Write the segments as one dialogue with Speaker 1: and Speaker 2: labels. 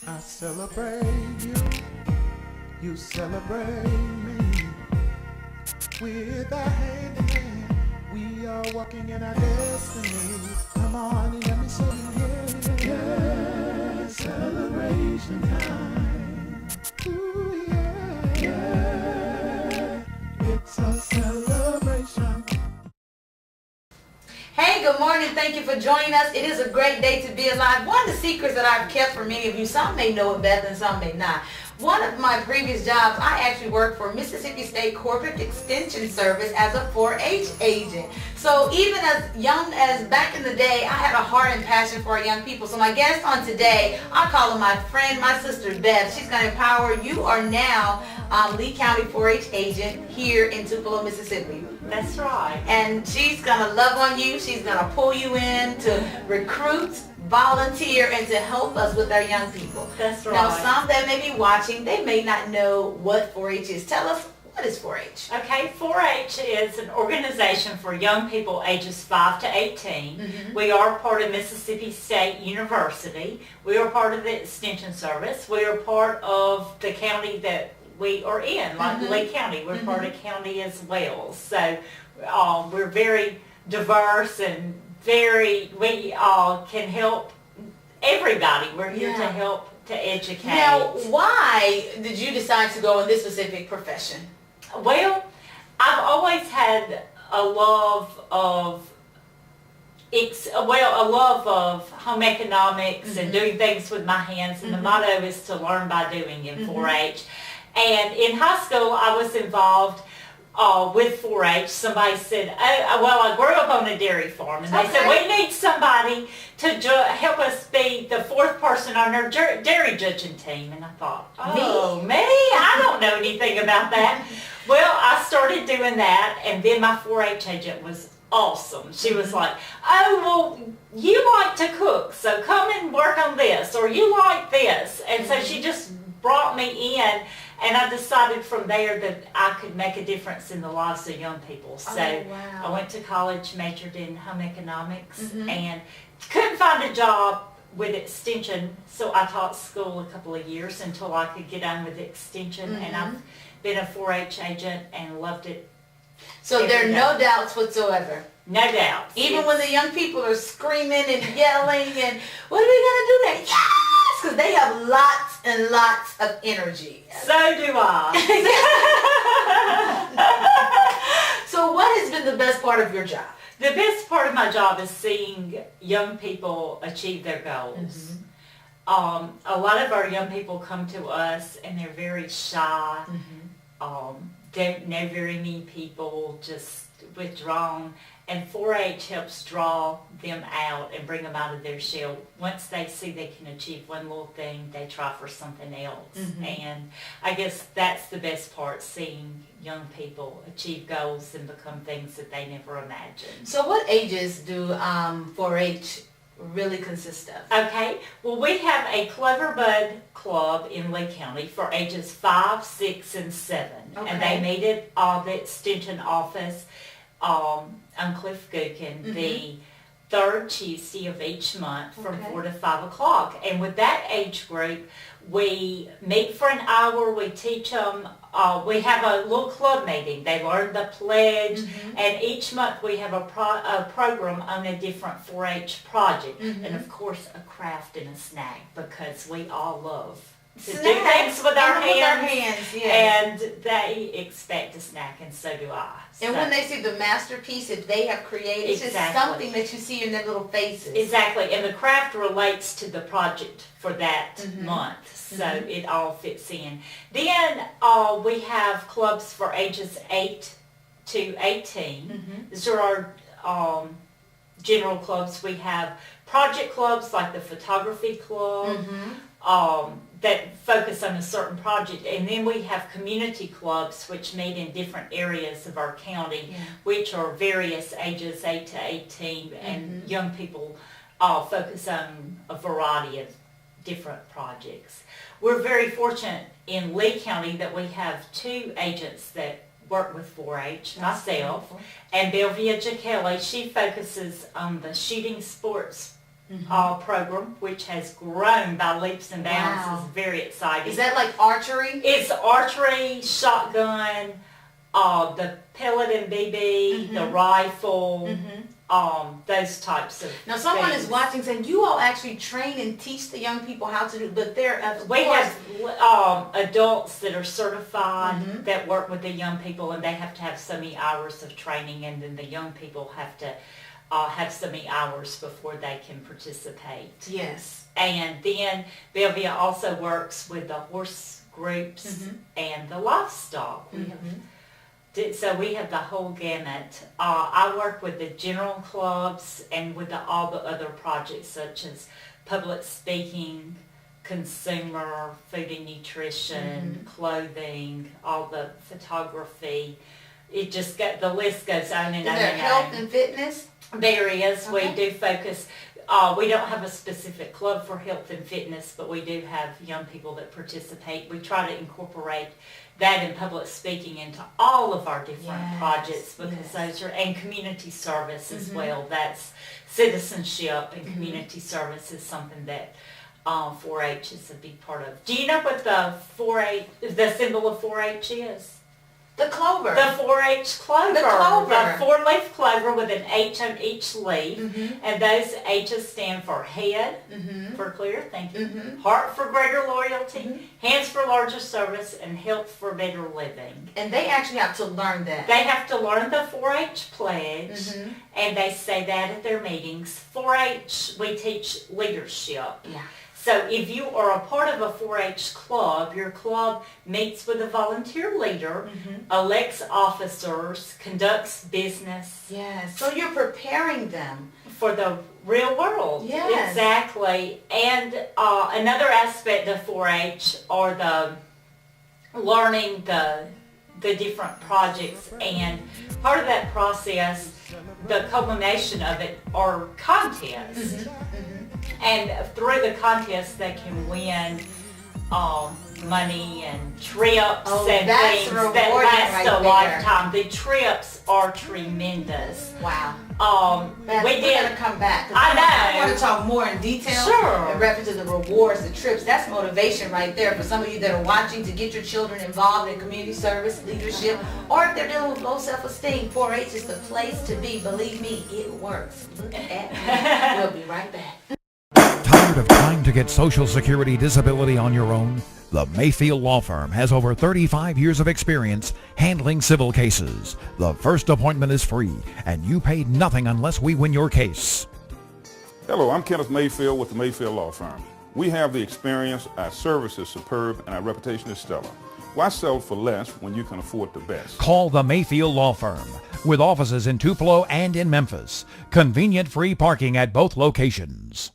Speaker 1: I celebrate you, you celebrate me. With our hand in hand, we are walking in our destiny. Come on and let me show you here. Yeah, celebration time. Ooh, yeah, yeah, it's a celebration.
Speaker 2: Hey, good morning. Thank you for joining us. It is a great day to be alive. One of the secrets that I've kept for many of you, some may know it better and some may not. One of my previous jobs, I actually worked for Mississippi State Corporate Extension Service as a 4-H agent. So even as young as back in the day, I had a heart and passion for our young people. So my guest on today, I call her my friend, my sister Beth. She's going to empower you. Are now Lee County 4-H agent here in Tupelo, Mississippi.
Speaker 3: That's right.
Speaker 2: And she's going to love on you. She's going to pull you in to recruit, volunteer, and to help us with our young people.
Speaker 3: That's right.
Speaker 2: Now, some that may be watching, they may not know what 4-H is. Tell us, what is 4-H?
Speaker 3: Okay, 4-H is an organization for young people ages 5 to 18.
Speaker 2: Mm-hmm.
Speaker 3: We are part of Mississippi State University. We are part of the Extension Service. We are part of the county that we are in, like
Speaker 2: Mm-hmm.
Speaker 3: Lee County. We're part of county as well. So we're very diverse and we can help everybody. We're here to help to educate.
Speaker 2: Now, why did you decide to go in this specific profession?
Speaker 3: Well, I've always had a love of home economics and doing things with my hands, and the motto is to learn by doing in 4-H. And in high school, I was involved with 4-H. Somebody said, I grew up on a dairy farm, and they said, we need somebody to help us be the fourth person on our dairy judging team. And I thought, me? I don't know anything about that. Well, I started doing that, and then my 4-H agent was awesome. She was like, you like to cook, so come and work on this, or you like this. And so she just brought me in. And I decided from there that I could make a difference in the lives of young people. So I went to college, majored in home economics, and couldn't find a job with extension. So I taught school a couple of years until I could get on with extension. And I've been a 4-H agent and loved it.
Speaker 2: So there are no doubts whatsoever.
Speaker 3: No doubts.
Speaker 2: Even when the young people are screaming and yelling and, what are we going to do then? Yes! Because they have lots and lots of energy.
Speaker 3: So do I.
Speaker 2: So what has been the best part of your job?
Speaker 3: The best part of my job is seeing young people achieve their goals. A lot of our young people come to us and they're very shy, don't know very many people, just withdrawn. And 4-H helps draw them out and bring them out of their shell. Once they see they can achieve one little thing, they try for something else. And I guess that's the best part, seeing young people achieve goals and become things that they never imagined.
Speaker 2: So what ages do 4-H really consist of?
Speaker 3: Okay, well, we have a Clover Bud Club in Lee County for ages 5, 6, and 7. And they meet at the Extension office on Cliff Gookin the third Tuesday of each month from 4 to 5 o'clock. And with that age group, we meet for an hour, we teach them, we have a little club meeting. They learn the pledge, and each month we have a program on a different 4-H project. And of course, a craft and a snack, because we all love to do things with our hands, and they expect a snack, and so do I.
Speaker 2: And when they see the masterpiece that they have created, it's just something that you see in their little faces.
Speaker 3: Exactly, and the craft relates to the project for that month, so it all fits in. Then we have clubs for ages 8 to 18. These are our general clubs. We have project clubs like the photography club, that focus on a certain project, and then we have community clubs which meet in different areas of our county, which are various ages 8 to 18, and young people focus on a variety of different projects. We're very fortunate in Lee County that we have 2 agents that work with 4-H, myself, and Bellevia Kelly. She focuses on the shooting sports program, which has grown by leaps and bounds.
Speaker 2: Wow.
Speaker 3: Is very exciting.
Speaker 2: Is that like archery?
Speaker 3: It's archery, shotgun, the pellet and BB, the rifle, those types of
Speaker 2: Now someone
Speaker 3: things.
Speaker 2: is watching saying, you all actually train and teach the young people how to do, but they're, of
Speaker 3: We
Speaker 2: course,
Speaker 3: have adults that are certified that work with the young people, and they have to have so many hours of training, and then the young people have to have so many hours before they can participate.
Speaker 2: yes.
Speaker 3: And then Belleville also works with the horse groups and the livestock. So we have the whole gamut. I work with the general clubs and with all the other projects such as public speaking, consumer, food and nutrition, clothing, all the photography. It just the list goes on and
Speaker 2: Is
Speaker 3: on
Speaker 2: there
Speaker 3: and
Speaker 2: health
Speaker 3: on.
Speaker 2: and fitness?
Speaker 3: There is.
Speaker 2: Okay.
Speaker 3: We do focus. We don't have a specific club for health and fitness, but we do have young people that participate. We try to incorporate that in public speaking into all of our different
Speaker 2: Yes,
Speaker 3: projects, because those are, and community service as well. That's citizenship, and community service is something that 4-H is a big part of. Do you know what the 4-H, the symbol of 4-H is?
Speaker 2: The clover.
Speaker 3: The 4-H clover.
Speaker 2: The clover.
Speaker 3: The 4-leaf clover with an H on each leaf. And those H's stand for head, for clear thinking, heart for greater loyalty, hands for larger service, and health for better living.
Speaker 2: And they actually have to learn that.
Speaker 3: They have to learn the 4-H pledge, and they say that at their meetings. 4-H, we teach leadership.
Speaker 2: Yeah.
Speaker 3: So if you are a part of a 4-H club, your club meets with a volunteer leader, elects officers, conducts business
Speaker 2: Yes. So you're preparing them.
Speaker 3: for the real world.
Speaker 2: Yes.
Speaker 3: Exactly. And another aspect of 4-H are the learning the different projects, and part of that process, the culmination of it, are contests. And through the contest, they can win money and trips and
Speaker 2: that's
Speaker 3: things
Speaker 2: rewarding
Speaker 3: that last
Speaker 2: right
Speaker 3: a
Speaker 2: there.
Speaker 3: lifetime. The trips are tremendous.
Speaker 2: Wow.
Speaker 3: We
Speaker 2: We're
Speaker 3: did.
Speaker 2: gonna come back. 'Cause
Speaker 3: I know.
Speaker 2: I want to talk more in detail.
Speaker 3: Sure.
Speaker 2: In reference to the rewards, the trips. That's motivation right there for some of you that are watching to get your children involved in community service, leadership, or if they're dealing with low self-esteem. 4-H is the place to be. Believe me, it works. Look at me. We'll be right back.
Speaker 4: Tired of trying to get Social Security disability on your own? The Mayfield Law Firm has over 35 years of experience handling civil cases. The first appointment is free, and you pay nothing unless we win your case.
Speaker 5: Hello, I'm Kenneth Mayfield with the Mayfield Law Firm. We have the experience, our service is superb, and our reputation is stellar. Why sell for less when you can afford the best?
Speaker 4: Call the Mayfield Law Firm, with offices in Tupelo and in Memphis. Convenient free parking at both locations.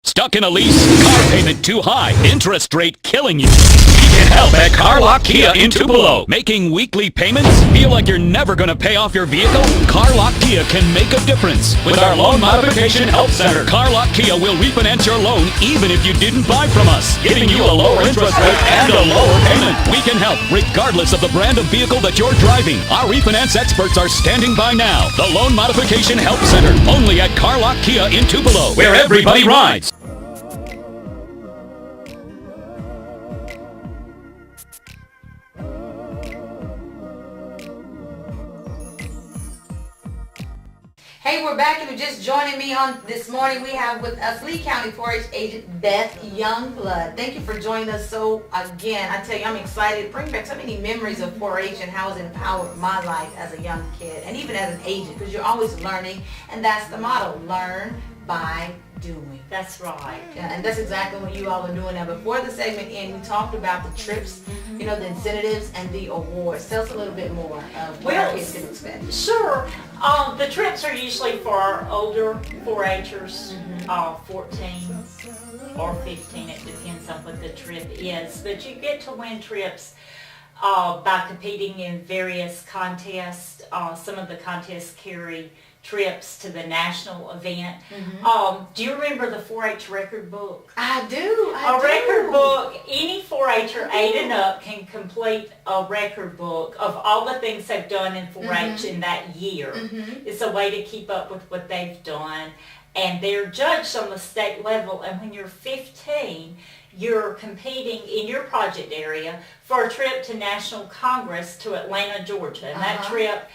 Speaker 6: Stuck in a lease? Car payment too high? Interest rate killing you? We can help at Carlock Kia in Tupelo. Making weekly payments? Feel like you're never going to pay off your vehicle? Carlock Kia can make a difference. With our Loan Modification Help Center, Carlock Kia will refinance your loan even if you didn't buy from us, giving you a lower interest rate and a lower payment. We can help regardless of the brand of vehicle that you're driving. Our refinance experts are standing by now. The Loan Modification Help Center, only at Carlock Kia in Tupelo, where everybody rides.
Speaker 2: Hey, we're back, and just joining me on this morning, we have with us Lee County 4-H agent Beth Youngblood. Thank you for joining us. So again, I tell you, I'm excited. Bring back so many memories of 4-H and how it's empowered my life as a young kid, and even as an agent, because you're always learning, and that's the motto: learn by doing.
Speaker 3: That's right.
Speaker 2: Yeah, and that's exactly what you all are doing. Now, before the segment ended, we talked about the trips, you know, the incentives and the awards. Tell us a little bit more of what our kids can expect.
Speaker 3: Sure. The trips are usually for our older 4-Hers, 14 or 15. It depends on what the trip is. But you get to win trips by competing in various contests. Some of the contests carry trips to the national event. Do you remember the 4-H record book?
Speaker 2: I do.
Speaker 3: A record book, any 4-H'er 8 and up can complete a record book of all the things they've done in 4-H in that year. It's a way to keep up with what they've done. And they're judged on the state level. And when you're 15, you're competing in your project area for a trip to National Congress to Atlanta, Georgia. And that trip,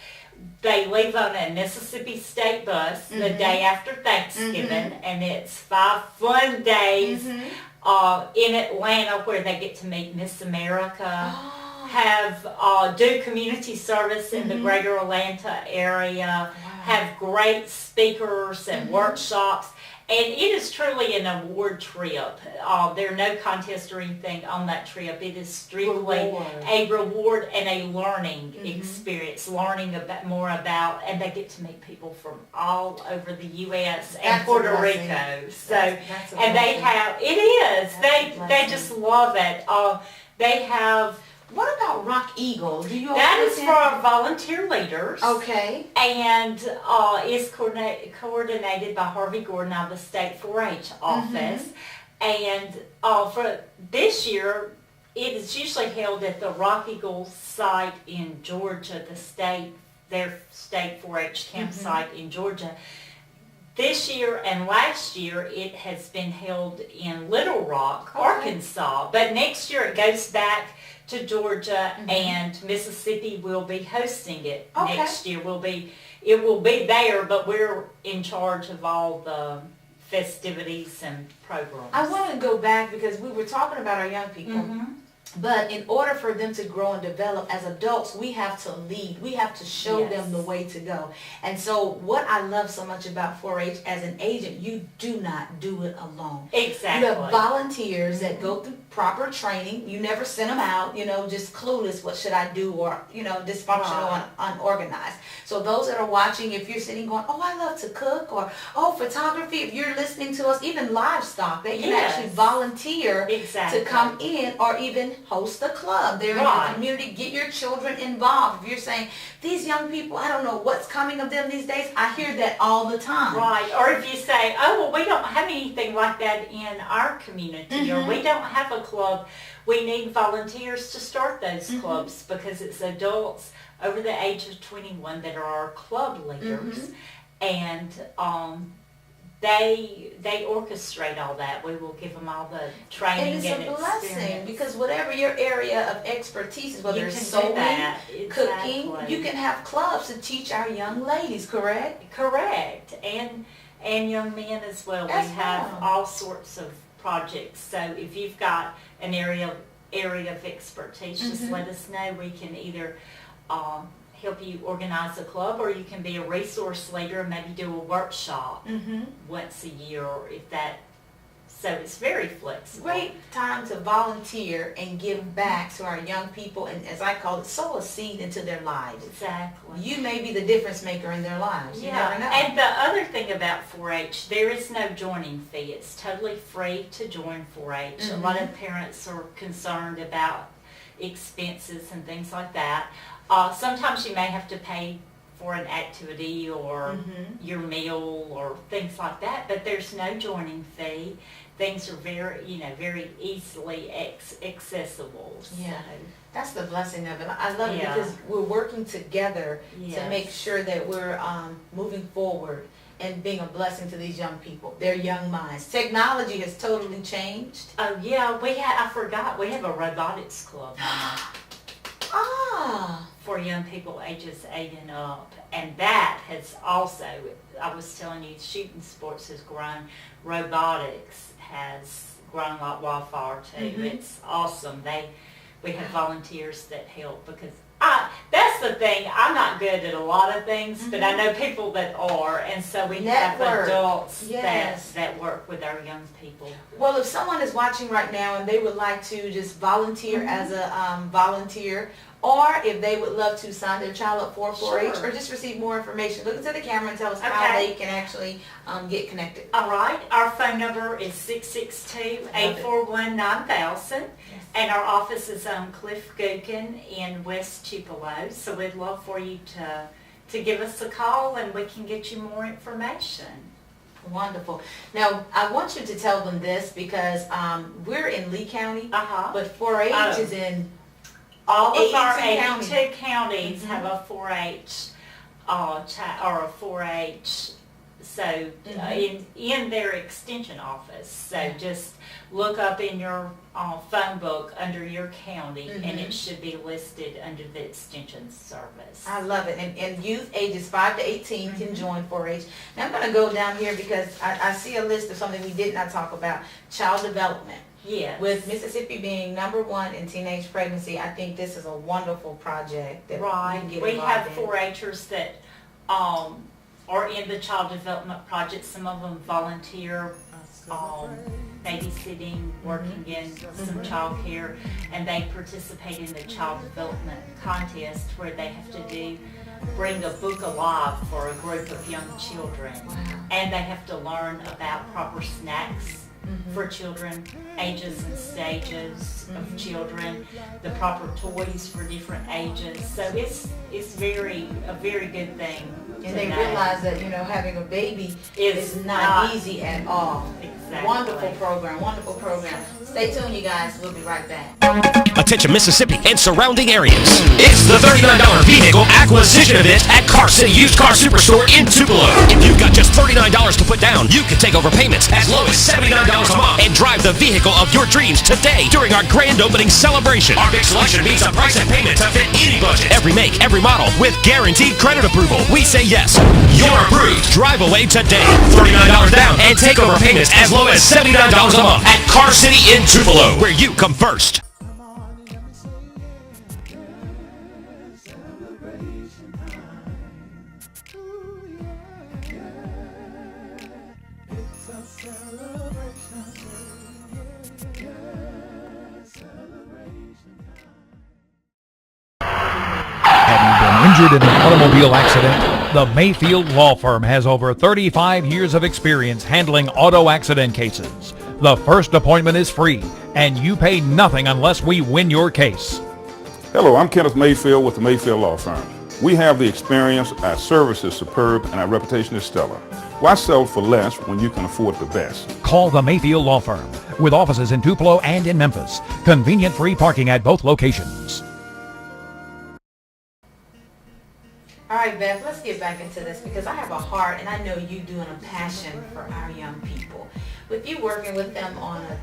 Speaker 3: they leave on a Mississippi State bus the day after Thanksgiving, and it's 5 fun days in Atlanta where they get to meet Miss America, do community service in the greater Atlanta area, have great speakers and workshops. And it is truly an award trip. There are no contests or anything on that trip. It is strictly a reward and a learning experience, learning more about, and they get to meet people from all over the U.S. and Puerto Rico. So, and they have, it is, they just love it. They have,
Speaker 2: what about Rock Eagle? Do you
Speaker 3: that is for volunteer leaders.
Speaker 2: Okay.
Speaker 3: And is coordinated by Harvey Gordon out of the State 4-H office. And for this year, it is usually held at the Rock Eagle site in Georgia, their state 4-H campsite in Georgia. This year and last year, it has been held in Little Rock, Arkansas. But next year, it goes back to Georgia, and Mississippi will be hosting it next year. It will be there, but we're in charge of all the festivities and programs.
Speaker 2: I want to go back because we were talking about our young people. But in order for them to grow and develop as adults, we have to lead. We have to show them the way to go. And so what I love so much about 4-H, as an agent, you do not do it alone.
Speaker 3: Exactly.
Speaker 2: You have volunteers that go through proper training. You never send them out, just clueless, what should I do, or, dysfunctional and unorganized. So those that are watching, if you're sitting going, oh, I love to cook, or, oh, photography, if you're listening to us, even livestock, they can actually volunteer to come in, or even host a club there in your community. Get your children involved. If you're saying, these young people, I don't know what's coming of them these days, I hear that all the time.
Speaker 3: Right. Or if you say, oh, well, we don't have anything like that in our community, or we don't have a club, we need volunteers to start those clubs, because it's adults over the age of 21 that are our club leaders. And they orchestrate all that. We will give them all the training and
Speaker 2: it's a blessing, because whatever your area of expertise is, whether it's sewing, cooking, you can have clubs to teach our young ladies, correct?
Speaker 3: Correct. And young men as well. We have all sorts of projects. So if you've got an area of expertise, just let us know. We can either help you organize a club, or you can be a resource leader and maybe do a workshop once a year, or if that. So it's very flexible.
Speaker 2: Great time to volunteer and give back to our young people, and as I call it, sow a seed into their lives.
Speaker 3: Exactly.
Speaker 2: You may be the difference maker in their lives. You never know.
Speaker 3: And the other thing about 4-H, there is no joining fee. It's totally free to join 4-H. A lot of parents are concerned about expenses and things like that. Sometimes you may have to pay for an activity or your meal or things like that, but there's no joining fee. Things are very easily accessible.
Speaker 2: Yeah, that's the blessing of it. I love it because we're working together to make sure that we're moving forward and being a blessing to these young people, their young minds. Technology has totally changed.
Speaker 3: Oh yeah, I forgot, we have a robotics club now. For young people ages 8 and up. And that has also, I was telling you, shooting sports has grown. Robotics has grown like wildfire too. It's awesome. We have volunteers that help, because that's the thing. I'm not good at a lot of things, but I know people that are, and so we have adults that work with our young people.
Speaker 2: Well, if someone is watching right now and they would like to just volunteer as a volunteer, or if they would love to sign their child up for 4-H or just receive more information, look into the camera and tell us how they can actually get connected.
Speaker 3: All right. Our phone number is 662-841-9000. And our office is on Cliff Gookin in West Tupelo. So we'd love for you to to give us a call and we can get you more information.
Speaker 2: Wonderful. Now, I want you to tell them this because we're in Lee County, but 4-H is in
Speaker 3: all of our
Speaker 2: 82
Speaker 3: 82 counties have a 4-H or a 4-H. So in their extension office. So just look up in your phone book under your county, and it should be listed under the extension service.
Speaker 2: I love it. And youth ages 5 to 18 can join 4-H. Now I'm going to go down here because I see a list of something we did not talk about, child development.
Speaker 3: Yes.
Speaker 2: With Mississippi being #1 in teenage pregnancy, I think this is a wonderful project that we can get
Speaker 3: We have
Speaker 2: involved
Speaker 3: 4-Hers that are in the child development project. Some of them volunteer babysitting, working in some child care, and they participate in the child development contest where they have to bring a book alive for a group of young children. And they have to learn about proper snacks for children, ages and stages of children, the proper toys for different ages. So it's a very good thing.
Speaker 2: And they realize that, having a baby is not easy at all.
Speaker 3: Exactly.
Speaker 2: Wonderful program. Stay tuned, you guys. We'll be right back.
Speaker 7: Attention Mississippi and surrounding areas. It's the $39 vehicle acquisition event at Car City Used Car Superstore in Tupelo. If you've got just $39 to put down, you can take over payments as low as $79 a month and drive the vehicle of your dreams today during our grand opening celebration. Our big selection means a price and payment to fit any budget. Every make, every model with guaranteed credit approval. We say yes, you're approved. Drive away today. $39 down and take over payments as low as $79 a month at Car City in Tupelo, where you come first.
Speaker 1: Come on and let me say yeah. Celebration time. Ooh, yeah, yeah. It's a celebration. Yeah, celebration time.
Speaker 4: Have you been injured in an automobile accident? The Mayfield Law Firm has over 35 years of experience handling auto accident cases. The first appointment is free, and you pay nothing unless we win your case.
Speaker 5: Hello, I'm Kenneth Mayfield with the Mayfield Law Firm. We have the experience, our service is superb, and our reputation is stellar. Why sell for less when you can afford the best?
Speaker 4: Call the Mayfield Law Firm, with offices in Tupelo and in Memphis. Convenient free parking at both locations.
Speaker 2: All right, Beth, let's get back into this because I have a heart and I know you do and a passion for our young people. With you working with them on a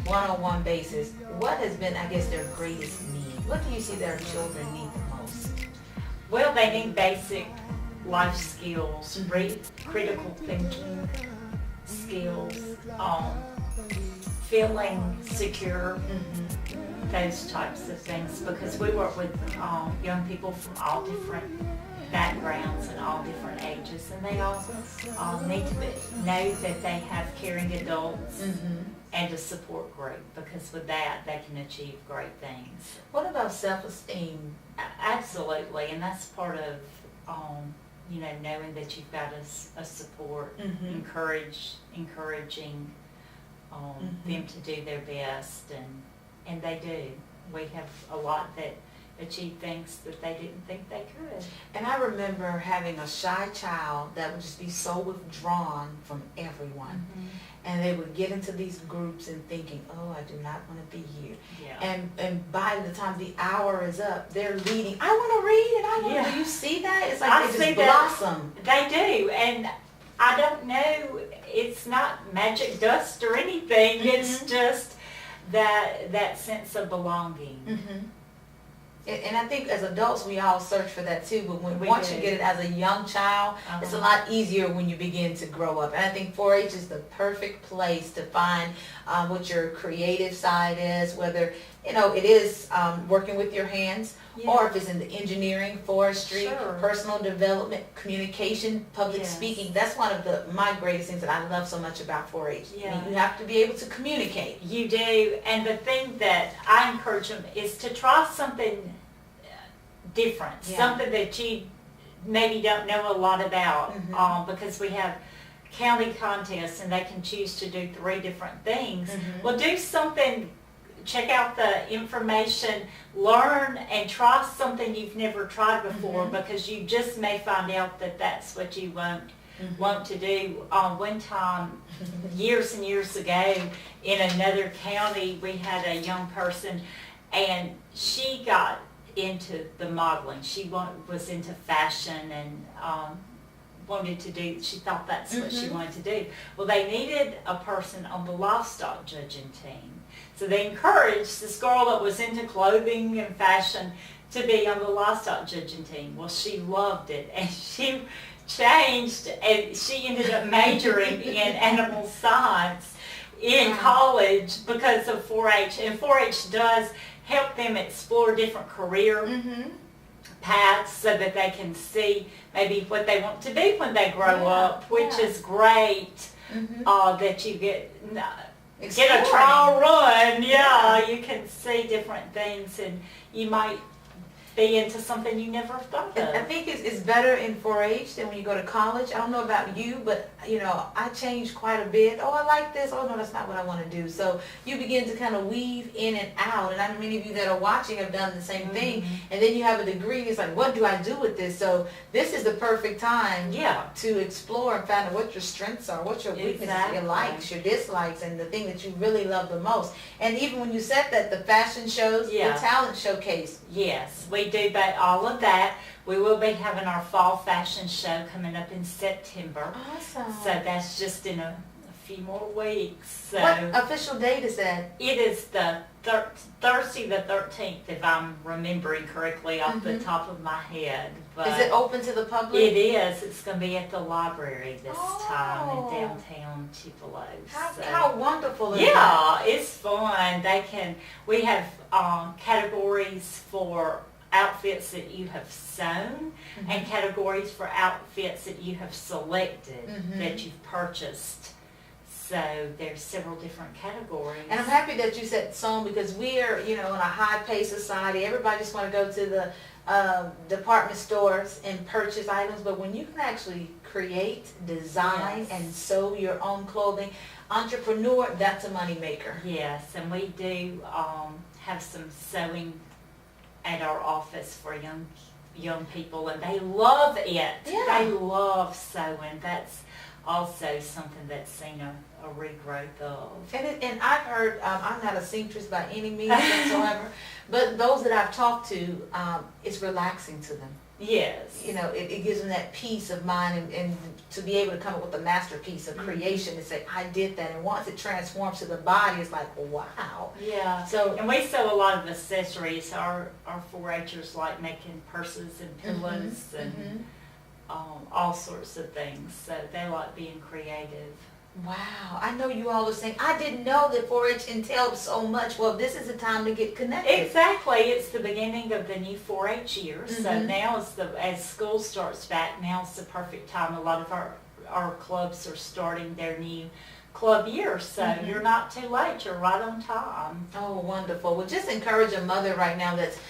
Speaker 2: one-on-one basis, what has been, I guess, their greatest need? What do you see their children need the most?
Speaker 3: Well, they need basic life skills, critical thinking skills, feeling secure, those types of things, because we work with young people from all different backgrounds and all different ages, and they all need to know that they have caring adults and a support group, because with that they can achieve great things.
Speaker 2: What about self-esteem?
Speaker 3: Absolutely, and that's part of knowing that you've got a support, encouraging them to do their best, and they do. We have a lot that achieve things that they didn't think they could.
Speaker 2: And I remember having a shy child that would just be so withdrawn from everyone. And they would get into these groups and thinking, oh, I do not want to be here.
Speaker 3: Yeah.
Speaker 2: And by the time the hour is up, they're leading, I want to read and I want to, do you see that? It's like they just blossom.
Speaker 3: They do, and I don't know, it's not magic dust or anything, it's just that sense of belonging.
Speaker 2: And I think as adults, we all search for that too, but once you get it as a young child, it's a lot easier when you begin to grow up. And I think 4-H is the perfect place to find what your creative side is, whether, it is working with your hands, or if it's in the engineering, forestry, personal development, communication, public speaking. That's one of my greatest things that I love so much about 4-H. I mean, you have to be able to communicate.
Speaker 3: You do, and the thing that I encourage them is to try something different, something that you maybe don't know a lot about, because we have county contests and they can choose to do 3 different things. Well, do something check out the information, learn and try something you've never tried before, because you just may find out that that's what you want to do. One time, years and years ago, in another county, we had a young person, and she got into the modeling. She was into fashion and she thought that's what she wanted to do. Well, they needed a person on the livestock judging team. So they encouraged this girl that was into clothing and fashion to be on the livestock judging team. Well, she loved it, and she changed, and she ended up majoring in animal science in college because of 4-H. And 4-H does help them explore different career paths so that they can see maybe what they want to do when they grow up, which is great. That you get a trial run. You can see different things, and you might be into something you never thought of.
Speaker 2: I think it's better in 4-H than when you go to college. I don't know about you, but I changed quite a bit. Oh, I like this. Oh, no, that's not what I want to do. So you begin to kind of weave in and out. And I know many of you that are watching have done the same thing. And then you have a degree. It's like, what do I do with this? So this is the perfect time to explore and find out what your strengths are, what your weaknesses, your likes, your dislikes, and the thing that you really love the most. And even when you said that, the fashion shows, the talent showcase.
Speaker 3: Yes, we do all of that. We will be having our fall fashion show coming up in September.
Speaker 2: Awesome.
Speaker 3: So that's just in a few more weeks. So
Speaker 2: what official date is that?
Speaker 3: It is the Thursday the 13th, if I'm remembering correctly off the top of my head. But
Speaker 2: is it open to the public?
Speaker 3: It is. It's going to be at the library this time in downtown Tupelo.
Speaker 2: How wonderful is that?
Speaker 3: It's fun. We have categories for outfits that you have sewn and categories for outfits that you have selected that you've purchased. So there's several different categories.
Speaker 2: And I'm happy that you said sewn, because we are, in a high-paced society. Everybody just want to go to the department stores and purchase items. But when you can actually create, design, and sew your own clothing, entrepreneur, that's a money maker.
Speaker 3: Yes, and we do have some sewing at our office for young people, and they love it. They love sewing. That's also something that's seen a regrowth of.
Speaker 2: And I've heard, I'm not a seamstress by any means whatsoever, but those that I've talked to, it's relaxing to them.
Speaker 3: Yes.
Speaker 2: It gives them that peace of mind, and to be able to come up with a masterpiece of creation and say, I did that. And once it transforms to the body, it's like, wow.
Speaker 3: Yeah. And we sew a lot of accessories. Our 4-Hers like making purses and pillows and all sorts of things. So they like being creative.
Speaker 2: Wow. I know you all are saying, I didn't know that 4-H entailed so much. Well, this is the time to get connected.
Speaker 3: Exactly. It's the beginning of the new 4-H year. So now as school starts back, now's the perfect time. A lot of our clubs are starting their new club year. So you're not too late. You're right on time.
Speaker 2: Oh, wonderful. Well, just encourage a mother right now that's,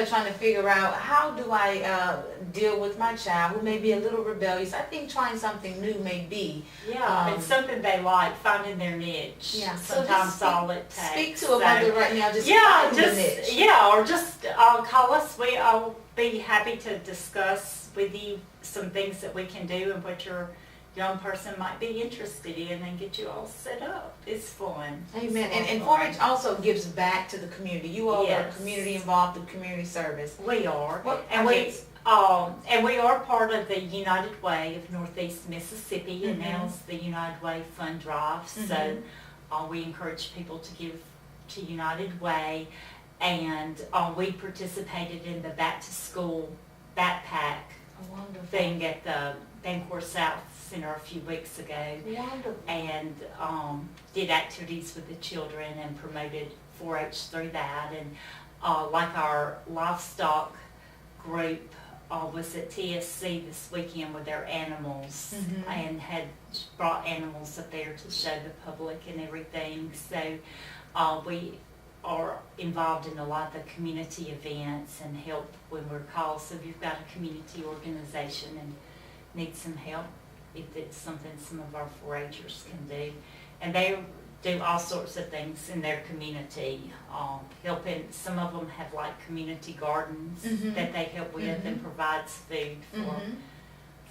Speaker 2: trying to figure out, how do I deal with my child who may be a little rebellious. I think trying something new may be.
Speaker 3: Yeah, it's something they like, finding their niche.
Speaker 2: Yeah.
Speaker 3: Sometimes all it takes.
Speaker 2: Speak to a mother right now, just find the niche.
Speaker 3: Yeah, or just call us. I'll be happy to discuss with you some things that we can do and what your young person might be interested in, and get you all set up. It's fun.
Speaker 2: Amen. And 4-H also gives back to the community. You all are community involved in community service.
Speaker 3: We are. And we are part of the United Way of Northeast Mississippi, and now's the United Way Fund Drive. So we encourage people to give to United Way, and we participated in the Back to School backpack thing at the Bancorp South Center a few weeks ago.
Speaker 2: Wonderful.
Speaker 3: And did activities with the children and promoted 4-H through that. And like our livestock group was at TSC this weekend with their animals and had brought animals up there to show the public and everything. So we are involved in a lot of the community events and help when we're called. So if you've got a community organization and need some help, if it's something some of our 4-Hers can do. And do all sorts of things in their community, helping. Some of them have like community gardens that they help with and provides food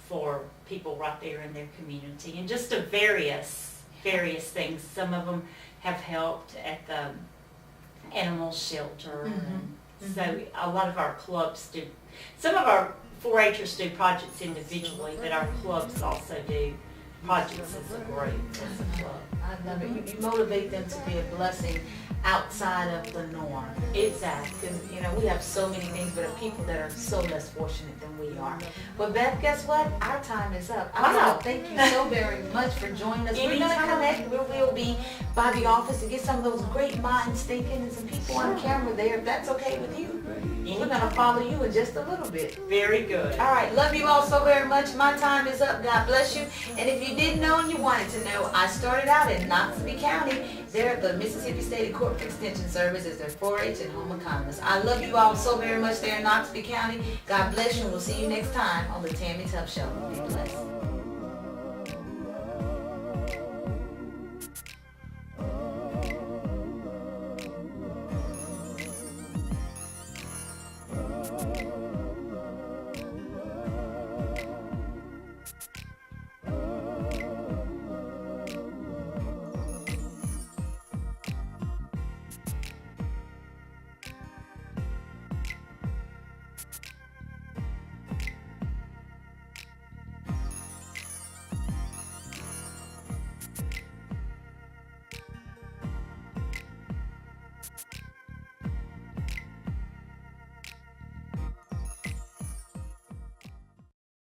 Speaker 3: for people right there in their community, and just a various things. Some of them have helped at the animal shelter, and so a lot of our clubs do. Some of our 4-Hers do projects individually, but our clubs also do projects as a group, as a club.
Speaker 2: I love it. You motivate them to be a blessing outside of the norm.
Speaker 3: Exactly.
Speaker 2: Because, we have so many things, but people that are so less fortunate than we are. But Beth, guess what? Our time is up. I want to thank you so very much for joining us. We're going to connect. We'll be by the office to get some of those great minds thinking and some people on camera there, if that's okay with you. We're going to follow you in just a little bit.
Speaker 3: Very good.
Speaker 2: All right. Love you all so very much. My time is up. God bless you. And if you didn't know and you wanted to know, I started out in Knoxville County. They're the Mississippi State Corporate Extension Service as their 4-H and home economist. I love you all so very much there in Knoxville County. God bless you, and we'll see you next time on the Tammy Tuff Show. Be blessed.